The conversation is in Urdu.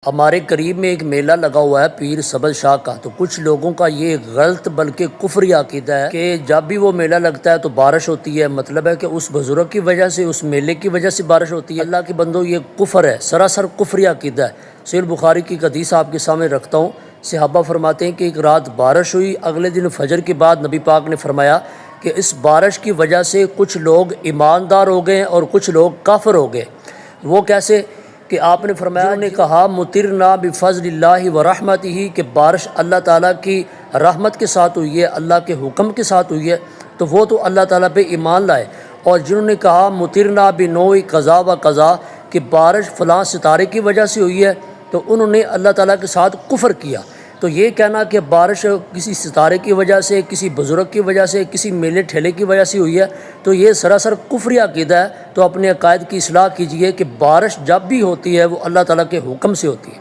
ہمارے قریب میں ایک میلہ لگا ہوا ہے پیر سبز شاہ کا، تو کچھ لوگوں کا یہ غلط بلکہ کفری عقیدہ ہے کہ جب بھی وہ میلہ لگتا ہے تو بارش ہوتی ہے، مطلب ہے کہ اس بزرگ کی وجہ سے، اس میلے کی وجہ سے بارش ہوتی ہے۔ اللہ کے بندو، یہ کفر ہے، سراسر کفری عقیدہ ہے۔ صحیح بخاری کی حدیث آپ کے سامنے رکھتا ہوں۔ صحابہ فرماتے ہیں کہ ایک رات بارش ہوئی، اگلے دن فجر کے بعد نبی پاک نے فرمایا کہ اس بارش کی وجہ سے کچھ لوگ ایماندار ہو گئے اور کچھ لوگ کافر ہو گئے۔ وہ کیسے؟ کہ آپ نے فرمایا، انہوں نے کہا مطرنا بفضل اللہ ورحمتہ، کہ بارش اللہ تعالیٰ کی رحمت کے ساتھ ہوئی ہے، اللہ کے حکم کے ساتھ ہوئی ہے، تو وہ تو اللہ تعالیٰ پہ ایمان لائے۔ اور جنہوں نے کہا مطرنا بنوع قضا و قضا، کہ بارش فلاں ستارے کی وجہ سے ہوئی ہے، تو انہوں نے اللہ تعالیٰ کے ساتھ کفر کیا۔ تو یہ کہنا کہ بارش کسی ستارے کی وجہ سے، کسی بزرگ کی وجہ سے، کسی میلے ٹھیلے کی وجہ سے ہوئی ہے، تو یہ سراسر کفری عقیدہ ہے۔ تو اپنے عقائد کی اصلاح کیجئے کہ بارش جب بھی ہوتی ہے وہ اللہ تعالیٰ کے حکم سے ہوتی ہے۔